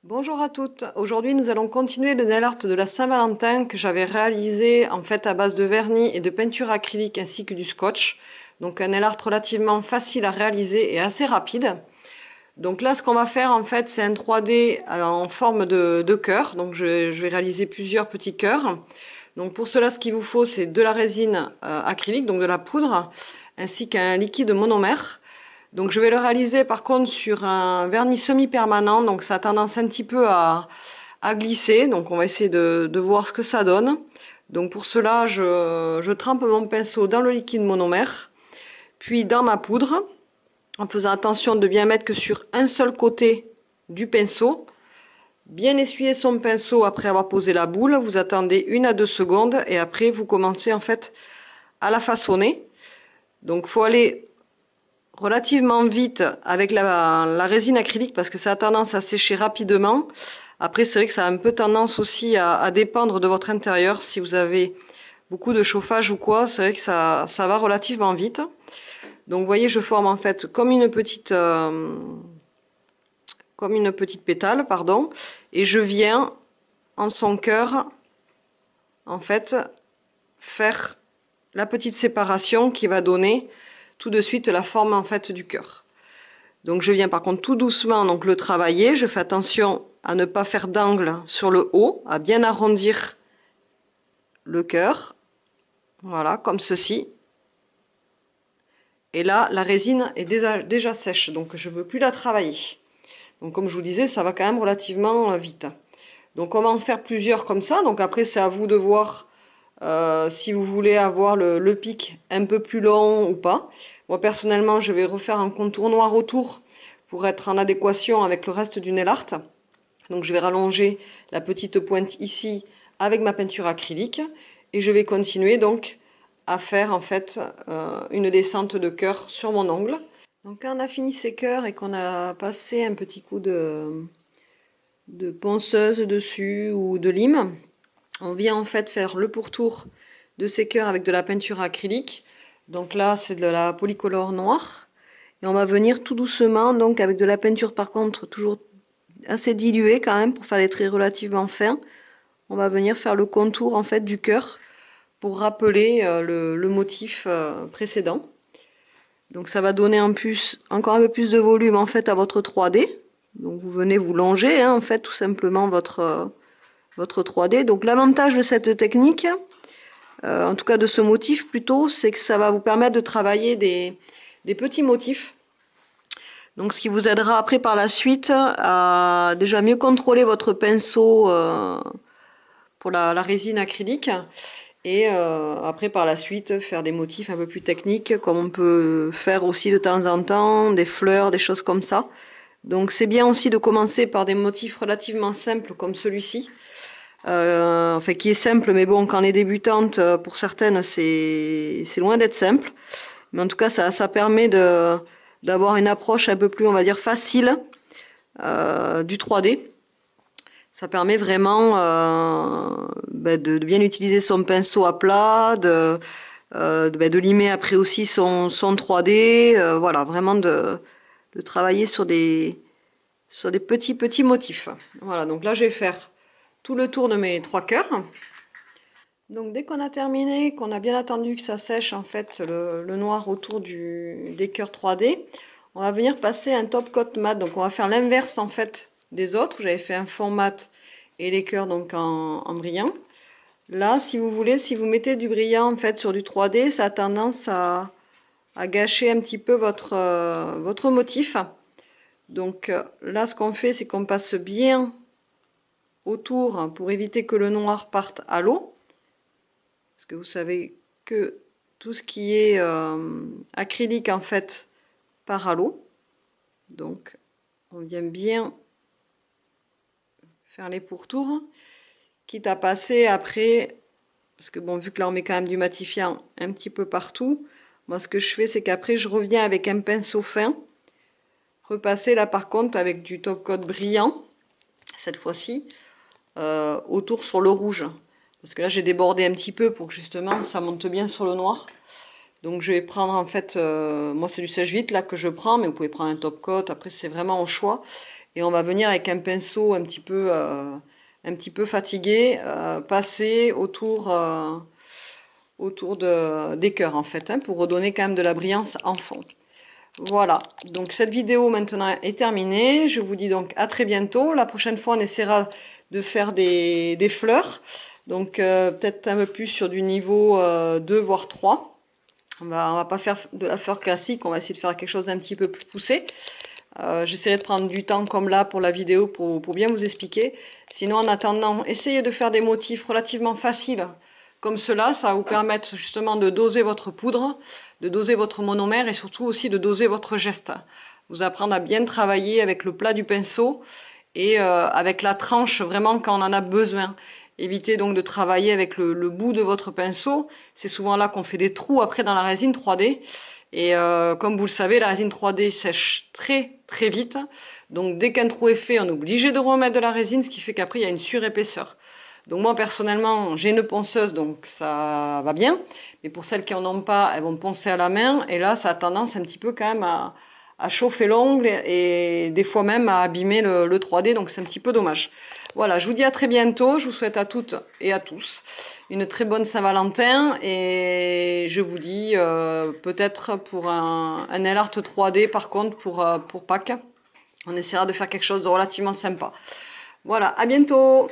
Bonjour à toutes. Aujourd'hui, nous allons continuer le nail art de la Saint-Valentin que j'avais réalisé en fait à base de vernis et de peinture acrylique ainsi que du scotch. Donc un nail art relativement facile à réaliser et assez rapide. Donc là, ce qu'on va faire en fait, c'est un 3D en forme de cœur. Donc je vais réaliser plusieurs petits cœurs. Donc pour cela, ce qu'il vous faut, c'est de la résine acrylique, donc de la poudre, ainsi qu'un liquide monomère. Donc je vais le réaliser par contre sur un vernis semi-permanent, donc ça a tendance un petit peu à glisser, donc on va essayer de voir ce que ça donne. Donc pour cela, je trempe mon pinceau dans le liquide monomère, puis dans ma poudre, en faisant attention de bien mettre que sur un seul côté du pinceau. Bien essuyer son pinceau après avoir posé la boule, vous attendez 1 à 2 secondes et après vous commencez en fait à la façonner. Donc il faut aller relativement vite avec la résine acrylique parce que ça a tendance à sécher rapidement. Après, c'est vrai que ça a un peu tendance aussi à dépendre de votre intérieur. Si vous avez beaucoup de chauffage ou quoi, c'est vrai que ça va relativement vite. Donc, vous voyez, je forme en fait comme une petite pétale, pardon, et je viens en son cœur, en fait, faire la petite séparation qui va donner tout de suite la forme en fait du cœur. Donc je viens par contre tout doucement donc le travailler. Je fais attention à ne pas faire d'angle sur le haut, à bien arrondir le cœur. Voilà, comme ceci. Et là, la résine est déjà sèche, donc je ne veux plus la travailler. Donc comme je vous disais, ça va quand même relativement vite. Donc on va en faire plusieurs comme ça. Donc après, c'est à vous de voir si vous voulez avoir le pic un peu plus long ou pas. Moi personnellement, je vais refaire un contour noir autour pour être en adéquation avec le reste du nail art. Donc je vais rallonger la petite pointe ici avec ma peinture acrylique et je vais continuer donc à faire en fait une descente de cœur sur mon ongle. Donc quand on a fini ces cœurs et qu'on a passé un petit coup de ponceuse dessus ou de lime, on vient en fait faire le pourtour de ces cœurs avec de la peinture acrylique. Donc là, c'est de la polycolore noire. Et on va venir tout doucement, donc avec de la peinture par contre toujours assez diluée quand même pour faire les traits relativement fins. On va venir faire le contour en fait du cœur pour rappeler le motif précédent. Donc ça va donner en plus encore un peu plus de volume en fait à votre 3D. Donc vous venez vous longer en fait tout simplement votre 3D. Donc l'avantage de cette technique, en tout cas de ce motif plutôt, c'est que ça va vous permettre de travailler des petits motifs. Donc ce qui vous aidera après par la suite à déjà mieux contrôler votre pinceau pour la résine acrylique. Et après par la suite faire des motifs un peu plus techniques comme on peut faire aussi de temps en temps, des fleurs, des choses comme ça. Donc c'est bien aussi de commencer par des motifs relativement simples comme celui-ci. Enfin qui est simple mais bon quand on est débutante pour certaines c'est loin d'être simple. Mais en tout cas ça permet d'avoir une approche un peu plus on va dire facile du 3D. Ça permet vraiment de bien utiliser son pinceau à plat, de limer après aussi son 3D, voilà, vraiment de travailler sur des petits motifs. Voilà, donc là je vais faire tout le tour de mes 3 cœurs. Donc dès qu'on a terminé, qu'on a bien attendu que ça sèche en fait le noir autour des cœurs 3D, on va venir passer un top coat mat. Donc on va faire l'inverse en fait des autres. J'avais fait un fond mat et les cœurs donc en brillant. Là, si vous voulez, si vous mettez du brillant en fait sur du 3D, ça a tendance à gâcher un petit peu votre motif. Donc là, ce qu'on fait, c'est qu'on passe bien autour pour éviter que le noir parte à l'eau. Parce que vous savez que tout ce qui est acrylique en fait part à l'eau. Donc on vient bien faire les pourtours, quitte à passer après, parce que bon, vu que là on met quand même du matifiant un petit peu partout, moi ce que je fais c'est qu'après je reviens avec un pinceau fin, repasser là par contre avec du top coat brillant, cette fois-ci, autour sur le rouge. Parce que là j'ai débordé un petit peu pour que justement ça monte bien sur le noir. Donc je vais prendre en fait, moi c'est du sèche-vite là que je prends, mais vous pouvez prendre un top coat, après c'est vraiment au choix. Et on va venir avec un pinceau un petit peu fatigué, passer autour des cœurs en fait, hein, pour redonner quand même de la brillance en fond. Voilà, donc cette vidéo maintenant est terminée. Je vous dis donc à très bientôt. La prochaine fois, on essaiera de faire des fleurs. Donc peut-être un peu plus sur du niveau 2 voire 3. On va pas faire de la fleur classique, on va essayer de faire quelque chose d'un petit peu plus poussé. J'essaierai de prendre du temps comme là pour la vidéo pour bien vous expliquer. Sinon, en attendant, essayez de faire des motifs relativement faciles comme cela. Ça va vous permettre justement de doser votre poudre, de doser votre monomère et surtout aussi de doser votre geste. Vous apprendre à bien travailler avec le plat du pinceau et avec la tranche vraiment quand on en a besoin. Évitez donc de travailler avec le bout de votre pinceau. C'est souvent là qu'on fait des trous après dans la résine 3D. Et comme vous le savez, la résine 3D sèche très très vite. Donc dès qu'un trou est fait, on est obligé de remettre de la résine, ce qui fait qu'après il y a une surépaisseur. Donc moi personnellement, j'ai une ponceuse, donc ça va bien. Mais pour celles qui en ont pas, elles vont poncer à la main. Et là, ça a tendance un petit peu quand même à chauffer l'ongle et des fois même à abîmer le 3D. Donc c'est un petit peu dommage. Voilà, je vous dis à très bientôt. Je vous souhaite à toutes et à tous une très bonne Saint-Valentin. Et je vous dis peut-être pour un nail art 3D par contre pour Pâques. On essaiera de faire quelque chose de relativement sympa. Voilà, à bientôt!